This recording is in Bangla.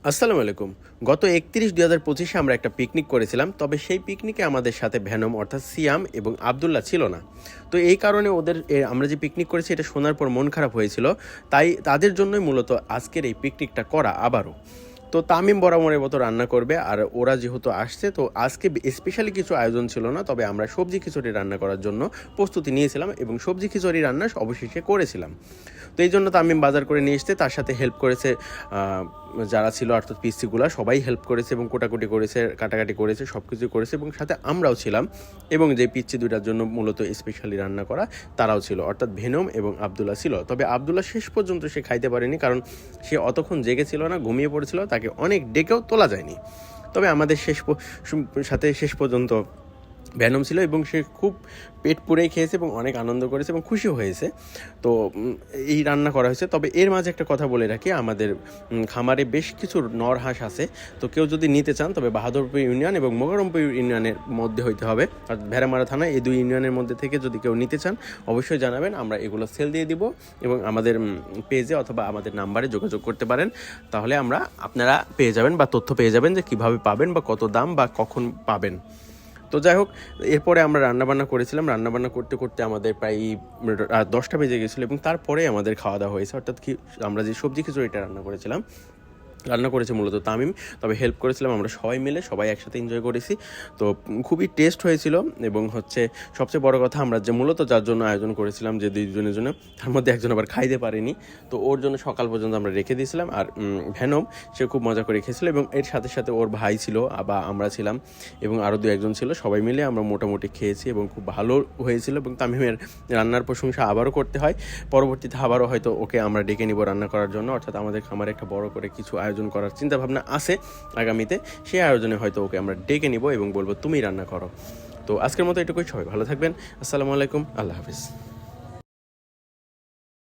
আসসালামু আলাইকুম। গত ৩১/২/২৫ আমরা একটা পিকনিক করেছিলাম। তবে সেই পিকনিকে আমাদের সাথে ভেনম অর্থাৎ সিয়াম এবং আবদুল্লাহ ছিল না। তো এই কারণে আমরা যে পিকনিক করেছি এটা শোনার পর মন খারাপ হয়েছিল। তাই তাদের জন্যই মূলত আজকের এই পিকনিকটা করা আবারও। তো তামিম বরাবরের মতো রান্না করবে, আর ওরা যেহেতু আসছে তো আজকে স্পেশালি কিছু আয়োজন ছিল না, তবে আমরা সবজি খিচুড়ি রান্না করার জন্য প্রস্তুতি নিয়েছিলাম এবং সবজি খিচুড়ি রান্না অবশেষে করেছিলাম। তো এই জন্য তামিম বাজার করে নিয়ে এসছে, তার সাথে হেল্প করেছে যারা ছিল অর্থাৎ পিসিগুলা সবাই হেল্প করেছে এবং কোটাকুটি করেছে, কাটাকাটি করেছে, সব কিছু করেছে এবং সাথে আমরাও ছিলাম। এবং যে পিচ্ছি দুইটার জন্য মূলত স্পেশালি রান্না করা তারাও ছিল, অর্থাৎ ভেনম এবং আবদুল্লাহ ছিল। তবে আবদুল্লাহ শেষ পর্যন্ত সে খাইতে পারেনি, কারণ সে অতক্ষণ জেগেছিল না, ঘুমিয়ে পড়েছিল, তাকে অনেক ডেকেও তোলা যায়নি। তবে আমাদের শেষ পর্যন্ত ভ্যানম ছিল এবং সে খুব পেট পুরেই খেয়েছে এবং অনেক আনন্দ করেছে এবং খুশি হয়েছে। তো এই রান্না করা হয়েছে। তবে এর মাঝে একটা কথা বলে রাখি, আমাদের খামারে বেশ কিছু নর হাঁস আছে। তো কেউ যদি নিতে চান তবে বাহাদুরপুর ইউনিয়ন এবং মোকাররমপুর ইউনিয়নের মধ্যে হইতে হবে, অর্থাৎ ভেড়ামারা থানা, এই দুই ইউনিয়নের মধ্যে থেকে যদি কেউ নিতে চান অবশ্যই জানাবেন, আমরা এগুলো সেল দিয়ে দিব এবং আমাদের পেজে অথবা আমাদের নাম্বারে যোগাযোগ করতে পারেন। তাহলে আপনারা পেয়ে যাবেন বা তথ্য পেয়ে যাবেন যে কীভাবে পাবেন বা কত দাম বা কখন পাবেন। তো যাই হোক, এরপরে আমরা রান্নাবান্না করেছিলাম। রান্নাবান্না করতে করতে আমাদের প্রায় 10টা বেজে গেছিলো এবং তারপরে আমাদের খাওয়া দাওয়া হয়েছে। অর্থাৎ আমরা যে সবজি খিচুড়িটা রান্না করেছে মূলত তামিম, তবে হেল্প করেছিলাম আমরা সবাই মিলে, সবাই একসাথে এনজয় করেছি। তো খুবই টেস্ট হয়েছিল এবং সবচেয়ে বড় কথা, আমরা যে মূলত যার জন্য আয়োজন করেছিলাম যে দুইজনের জন্য, তার মধ্যে একজন আবার খাইতে পারেনি, তো ওর জন্য সকাল পর্যন্ত আমরা রেখে দিয়েছিলাম। আর ভেনম সে খুব মজা করে খেয়েছিল এবং এর সাথে সাথে ওর ভাই ছিল বা আমরা ছিলাম এবং আরও দু একজন ছিল, সবাই মিলে আমরা মোটামুটি খেয়েছি এবং খুব ভালো হয়েছিল। এবং তামিমের রান্নার প্রশংসা আবারও করতে হয়, পরবর্তীতে আবারও হয়তো ওকে আমরা ডেকে নিব রান্না করার জন্য, অর্থাৎ আমাদের খামারে একটা বড় করে কিছু আয়োজন করার চিন্তাভাবনা আছে আগামীতে। সেই আয়োজনে হয়তো ওকে আমরা ডেকে নিব এবং বলবো তুমি রান্না করো। তো আজকের মতো এটুকুই, সবাই ভালো থাকবেন। আসসালামু আলাইকুম, আল্লাহ হাফিজ।